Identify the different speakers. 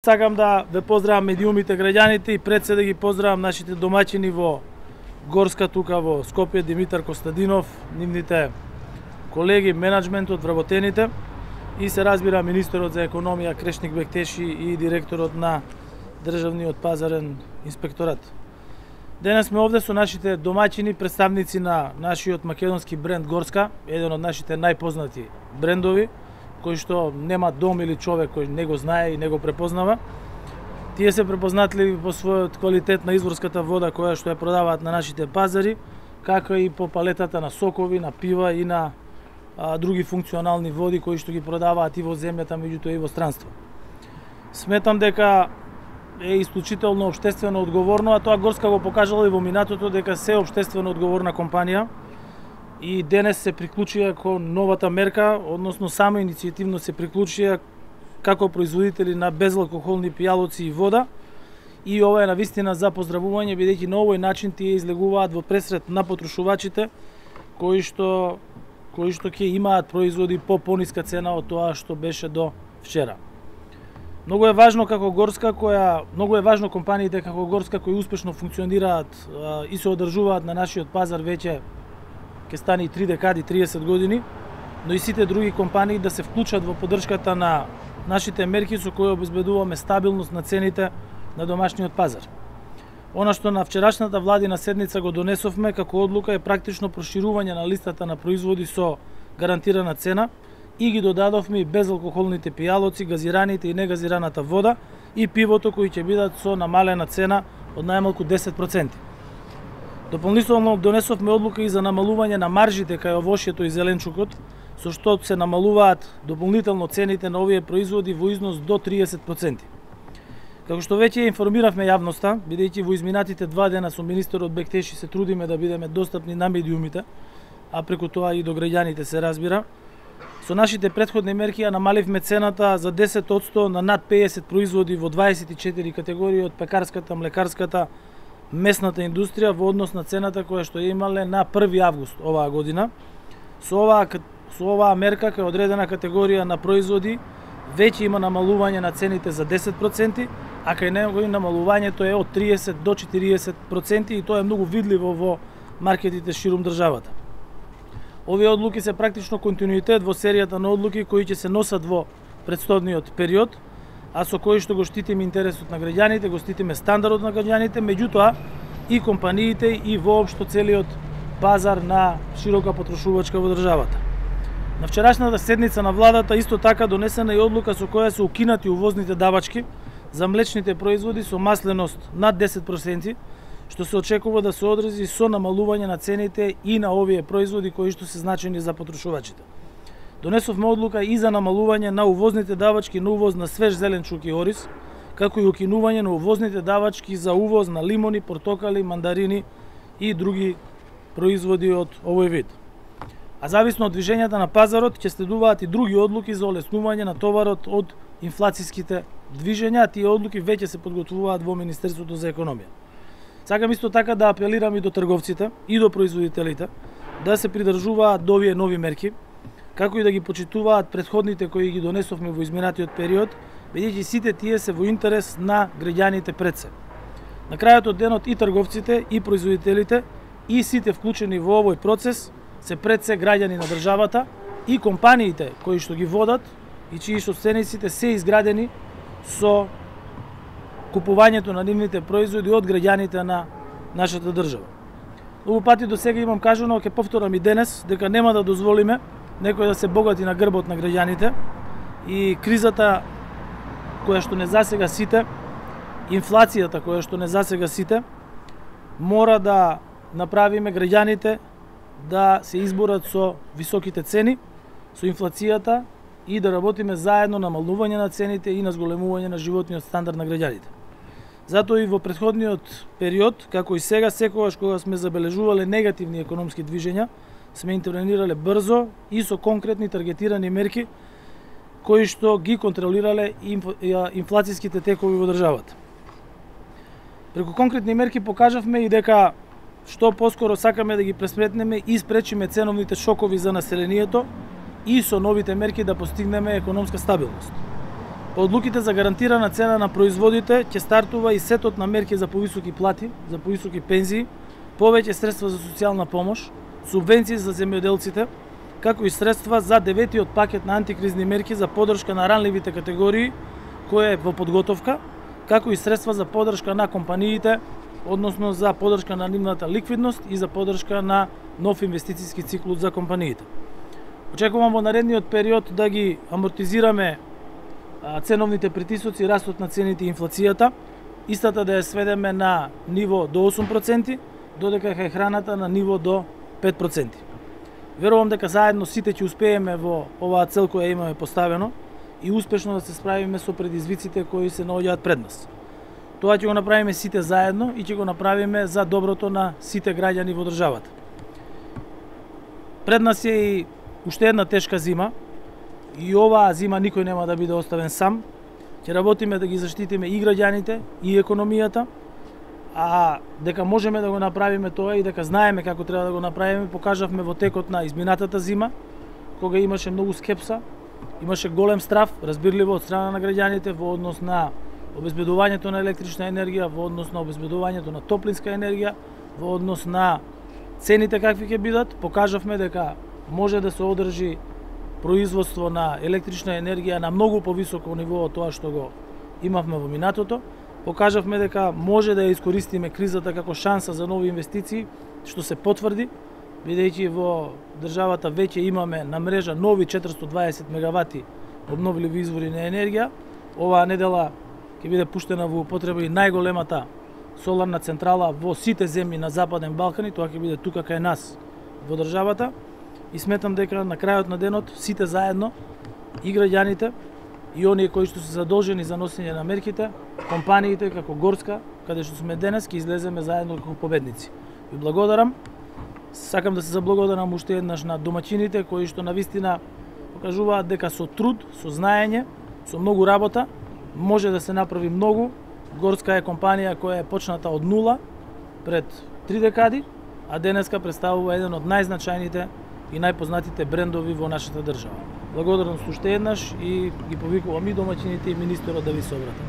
Speaker 1: сакам да ве поздравам медиумите, граѓаните и пред се да ги поздравам нашите домаќини во Горска, тука во Скопје, Димитар Костадинов, нивните колеги, менаџментот, вработените и се разбира министерот за економија Крешник Бектеши и директорот на Државниот пазарен инспекторат. Денес сме овде со нашите домаќини, представници на нашиот македонски бренд Горска, еден од нашите најпознати брендови, кој што нема дом или човек кој не го знае и не го препознава. Тие се препознатливи по својот квалитет на изворската вода која што ја продаваат на нашите пазари, како и по палетата на сокови, на пива и на други функционални води кои што ги продаваат и во земјата, меѓутоа и во странство. Сметам дека е исклучително општествено одговорно, а тоа Горска го покажала и во минатото дека се општествено одговорна компанија и денес се приклучија кон новата мерка, односно само иницијативно се приклучија како производители на безалкохолни пијалоци и вода, и ова е навистина за поздравување, бидејќи на овој начин тие излегуваат во пресрет на потрошувачите кои што ќе имаат производи по пониска цена од тоа што беше до вчера. Многу е важно компаниите како Горска кои успешно функционираат и се одржуваат на нашиот пазар веќе ќе стане и 3 декади, 30 години, но и сите други компании да се вклучат во поддршката на нашите мерки со кои обезбедуваме стабилност на цените на домашниот пазар. Она што на вчерашната владина седница го донесовме како одлука е практично проширување на листата на производи со гарантирана цена и ги додадовме и безалкохолните пијалоци, газираните и негазираната вода и пивото кои ќе бидат со намалена цена од најмалку 10%. Дополнително донесовме одлука и за намалување на маржите кај овошјето и зеленчукот, со што се намалуваат дополнително цените на овие производи во износ до 30%. Како што веќе информиравме јавноста, бидејќи во изминатите 2 дена со министерот Бектеши се трудиме да бидеме достапни на медиумите, а преку тоа и до граѓаните се разбира, со нашите претходни мерки ја намаливме цената за 10% на над 50 производи во 24 категории од пекарската, млекарската, месната индустрија во однос на цената која што ја имале на 1 август оваа година. Со оваа мерка кај одредена категорија на производи веќе има намалување на цените за 10%, а кај него намалувањето е од 30 до 40% и тоа е многу видливо во маркетите ширум државата. Овие одлуки се практично континуитет во серијата на одлуки кои ќе се носат во претходниот период, а со кои што го штитиме интересот на граѓаните, го штитиме стандарот на граѓаните, меѓутоа и компаниите и воопшто целиот пазар на широка потрошувачка во државата. На вчерашната седница на владата исто така донесена и одлука со која се укинати увозните давачки за млечните производи со масленост над 10%, што се очекува да се одрази со намалување на цените и на овие производи кои што се значени за потрошувачите. Донесовме одлука и за намалување на увозните давачки на увоз на свеж зеленчук и ориз, како и укинување на увозните давачки за увоз на лимони, портокали, мандарини и други производи од овој вид. А зависно од движењата на пазарот ќе следуваат и други одлуки за олеснување на товарот од инфлацијските движења, тие одлуки веќе се подготвуваат во Министерството за економија. Сакам исто така да апелирам и до трговците и до производителите да се придржуваат до овие нови мерки, како и да ги почитуваат претходните кои ги донесовме во изминатиот период, бидејќи сите тие се во интерес на граѓаните пред се. На крајот од денот и трговците и производителите и сите вклучени во овој процес се пред се граѓани на државата и компаниите кои што ги водат и чии собствениците се изградени со купувањето на нивните производи од граѓаните на нашата држава. Многу пати до сега имам кажано, ќе повторам и денес, дека нема да дозволиме некој да се богати на грбот на граѓаните и кризата која што не засега сите, инфлацијата која што не засега сите, мора да направиме граѓаните да се изборат со високите цени, со инфлацијата и да работиме заедно на намалување на цените и на зголемување на животниот стандард на граѓаните. Затоа и во претходниот период, како и сега, секогаш кога сме забележувале негативни економски движења, сме интервенирале брзо и со конкретни таргетирани мерки кои што ги контролирале инфлацијските текови во државата. Преку конкретни мерки покажавме и дека што поскоро сакаме да ги пресметнеме и спречиме ценовните шокови за населението и со новите мерки да постигнеме економска стабилност. По одлуките за гарантирана цена на производите ќе стартува и сетот на мерки за повисоки плати, за повисоки пензии, повеќе средства за социјална помош, субвенции за земјоделците, како и средства за деветиот пакет на антикризни мерки за поддршка на ранливите категории, кој е во подготовка, како и средства за поддршка на компаниите, односно за поддршка на нивната ликвидност и за поддршка на нов инвестициски циклус за компаниите. Очекувам во наредниот период да ги амортизираме ценовните притисоци, растот на цените и инфлацијата, истата да ја сведеме на ниво до 8%, додека е храната на ниво до 5%. Верувам дека заедно сите ќе успееме во оваа цел која имаме поставено и успешно да се справиме со предизвиците кои се наоѓаат пред нас. Тоа ќе го направиме сите заедно и ќе го направиме за доброто на сите граѓани во државата. Пред нас е и уште една тешка зима и оваа зима никој нема да биде оставен сам. Ќе работиме да ги заштитиме и граѓаните и економијата, а дека можеме да го направиме тоа и дека знаеме како треба да го направиме, покажавме во текот на изминатата зима, кога имаше многу скепса, имаше голем страв, разбирливо од страна на граѓаните во однос на обезбедувањето на електрична енергија, во однос на обезбедувањето на топлинска енергија, во однос на цените какви ќе бидат. Покажавме дека може да се одржи производство на електрична енергија на многу повисоко ниво од тоа што го имавме во минатото. Покажавме дека може да ја искористиме кризата како шанса за нови инвестиции, што се потврди, бидејќи во државата веќе имаме на мрежа нови 420 мегавати обновливи извори на енергија. Оваа недела ќе биде пуштена во употреба и најголемата соларна централа во сите земји на Западен Балкан, и тоа ќе биде тука кај нас во државата. И сметам дека на крајот на денот сите заедно, и граѓаните, и оние кои што се задолжени за носење на мерките, компаниите како Горска, каде што сме денес, ќе излеземе заедно како победници. Ви благодарам. Сакам да се заблагодарам уште еднаш на домаќините кои што навистина покажуваат дека со труд, со знаење, со многу работа може да се направи многу. Горска е компанија која е почната од нула пред 3 декади, а денеска представува еден од најзначајните и најпознатите брендови во нашата држава. Благодарам уште еднаш и ги повикувам и домаќините и министерот да ви се обратат.